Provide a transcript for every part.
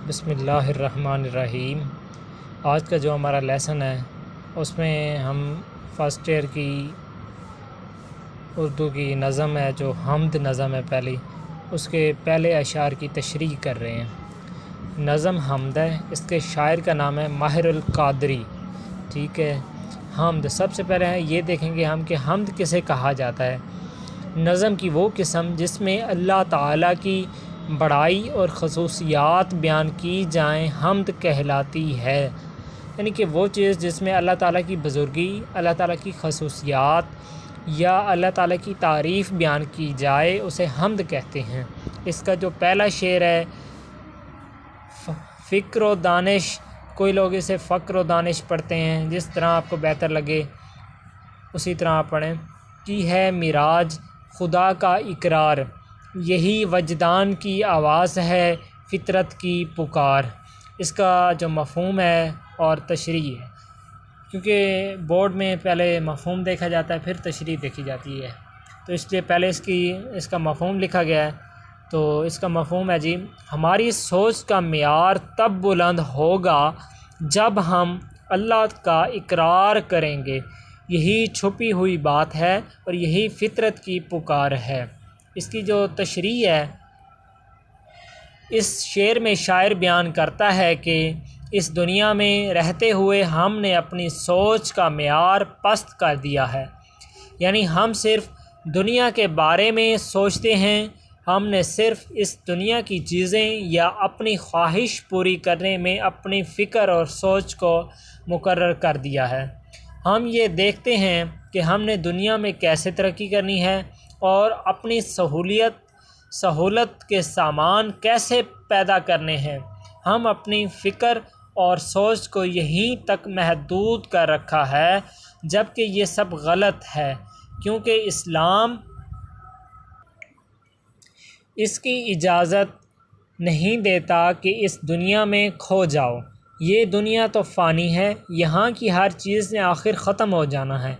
بسم اللہ الرحمن الرحیم۔ آج کا جو ہمارا لیسن ہے اس میں ہم فرسٹ ایئر کی اردو کی نظم ہے جو حمد نظم ہے پہلی، اس کے پہلے اشعار کی تشریح کر رہے ہیں۔ نظم حمد ہے، اس کے شاعر کا نام ہے ماہر القادری۔ ٹھیک ہے، حمد سب سے پہلے یہ دیکھیں گے ہم کہ حمد کسے کہا جاتا ہے۔ نظم کی وہ قسم جس میں اللہ تعالیٰ کی بڑائی اور خصوصیات بیان کی جائیں حمد کہلاتی ہے۔ یعنی کہ وہ چیز جس میں اللہ تعالیٰ کی بزرگی، اللہ تعالیٰ کی خصوصیات یا اللہ تعالیٰ کی تعریف بیان کی جائے اسے حمد کہتے ہیں۔ اس کا جو پہلا شعر ہے فکر و دانش، کوئی لوگ اسے فقر و دانش پڑھتے ہیں، جس طرح آپ کو بہتر لگے اسی طرح آپ پڑھیں۔ کی ہے معراج خدا کا اقرار، یہی وجدان کی آواز ہے فطرت کی پکار۔ اس کا جو مفہوم ہے اور تشریح ہے، کیونکہ بورڈ میں پہلے مفہوم دیکھا جاتا ہے پھر تشریح دیکھی جاتی ہے، تو اس لیے پہلے اس کا مفہوم لکھا گیا ہے۔ تو اس کا مفہوم ہے ہماری سوچ کا معیار تب بلند ہوگا جب ہم اللہ کا اقرار کریں گے، یہی چھپی ہوئی بات ہے اور یہی فطرت کی پکار ہے۔ اس کی جو تشریح ہے، اس شعر میں شاعر بیان کرتا ہے کہ اس دنیا میں رہتے ہوئے ہم نے اپنی سوچ کا معیار پست کر دیا ہے، یعنی ہم صرف دنیا کے بارے میں سوچتے ہیں، ہم نے صرف اس دنیا کی چیزیں یا اپنی خواہش پوری کرنے میں اپنی فکر اور سوچ کو مقرر کر دیا ہے۔ ہم یہ دیکھتے ہیں کہ ہم نے دنیا میں کیسے ترقی کرنی ہے اور اپنی سہولت کے سامان کیسے پیدا کرنے ہیں۔ ہم اپنی فکر اور سوچ کو یہیں تک محدود کر رکھا ہے، جبکہ یہ سب غلط ہے، کیونکہ اسلام اس کی اجازت نہیں دیتا کہ اس دنیا میں کھو جاؤ۔ یہ دنیا تو فانی ہے، یہاں کی ہر چیز نے آخر ختم ہو جانا ہے۔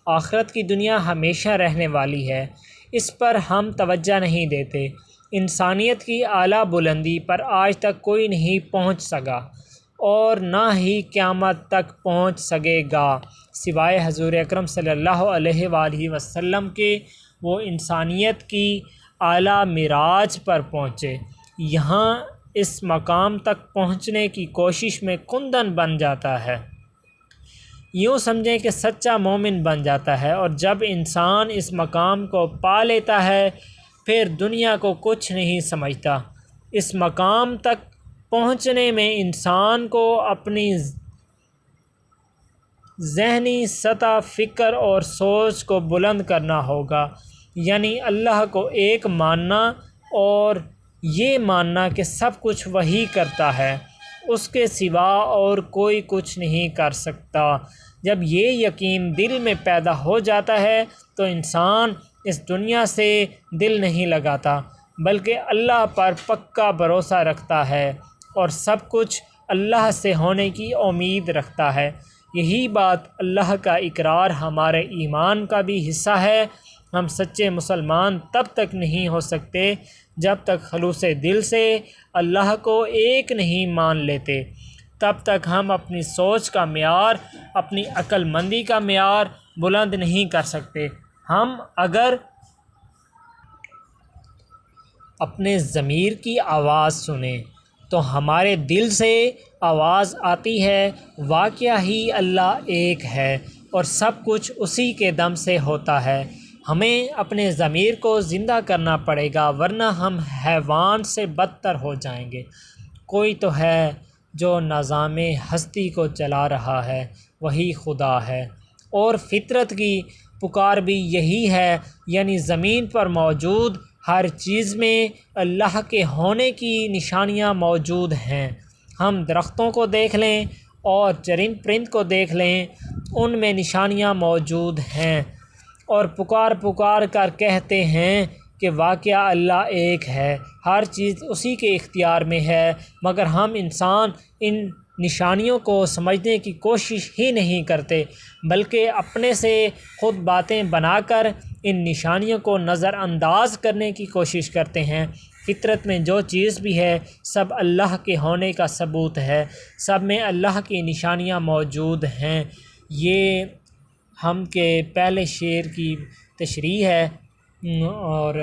آخرت کی دنیا ہمیشہ رہنے والی ہے، اس پر ہم توجہ نہیں دیتے۔ انسانیت کی اعلیٰ بلندی پر آج تک کوئی نہیں پہنچ سکا اور نہ ہی قیامت تک پہنچ سکے گا، سوائے حضور اکرم صلی اللہ علیہ وآلہ وسلم کے۔ وہ انسانیت کی اعلیٰ معراج پر پہنچے، یہاں اس مقام تک پہنچنے کی کوشش میں کندن بن جاتا ہے۔ یوں سمجھیں کہ سچا مومن بن جاتا ہے، اور جب انسان اس مقام کو پا لیتا ہے پھر دنیا کو کچھ نہیں سمجھتا۔ اس مقام تک پہنچنے میں انسان کو اپنی ذہنی سطح، فکر اور سوچ کو بلند کرنا ہوگا، یعنی اللہ کو ایک ماننا اور یہ ماننا کہ سب کچھ وہی کرتا ہے، اس کے سوا اور کوئی کچھ نہیں کر سکتا۔ جب یہ یقین دل میں پیدا ہو جاتا ہے تو انسان اس دنیا سے دل نہیں لگاتا، بلکہ اللہ پر پکا بھروسہ رکھتا ہے اور سب کچھ اللہ سے ہونے کی امید رکھتا ہے۔ یہی بات اللہ کا اقرار ہمارے ایمان کا بھی حصہ ہے۔ ہم سچے مسلمان تب تک نہیں ہو سکتے جب تک خلوص دل سے اللہ کو ایک نہیں مان لیتے، تب تک ہم اپنی سوچ کا معیار، اپنی عقل مندی کا معیار بلند نہیں کر سکتے۔ ہم اگر اپنے ضمیر کی آواز سنیں تو ہمارے دل سے آواز آتی ہے واقعہ ہی اللہ ایک ہے اور سب کچھ اسی کے دم سے ہوتا ہے۔ ہمیں اپنے ضمیر کو زندہ کرنا پڑے گا، ورنہ ہم حیوان سے بدتر ہو جائیں گے۔ کوئی تو ہے جو نظام ہستی کو چلا رہا ہے، وہی خدا ہے، اور فطرت کی پکار بھی یہی ہے، یعنی زمین پر موجود ہر چیز میں اللہ کے ہونے کی نشانیاں موجود ہیں۔ ہم درختوں کو دیکھ لیں اور چرند پرند کو دیکھ لیں، ان میں نشانیاں موجود ہیں، اور پکار کر کہتے ہیں کہ واقعہ اللہ ایک ہے، ہر چیز اسی کے اختیار میں ہے، مگر ہم انسان ان نشانیوں کو سمجھنے کی کوشش ہی نہیں کرتے، بلکہ اپنے سے خود باتیں بنا کر ان نشانیوں کو نظر انداز کرنے کی کوشش کرتے ہیں۔ فطرت میں جو چیز بھی ہے سب اللہ کے ہونے کا ثبوت ہے، سب میں اللہ کی نشانیاں موجود ہیں۔ یہ ہم کے پہلے شعر کی تشریح ہے، اور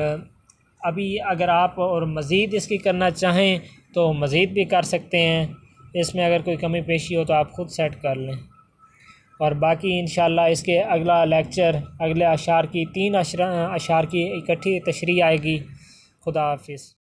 ابھی اگر آپ اور مزید اس کی کرنا چاہیں تو مزید بھی کر سکتے ہیں۔ اس میں اگر کوئی کمی پیشی ہو تو آپ خود سیٹ کر لیں، اور باقی انشاءاللہ اس کے اگلا لیکچر اگلے اشعار کی 3 اشعار کی اکٹھی تشریح آئے گی۔ خدا حافظ۔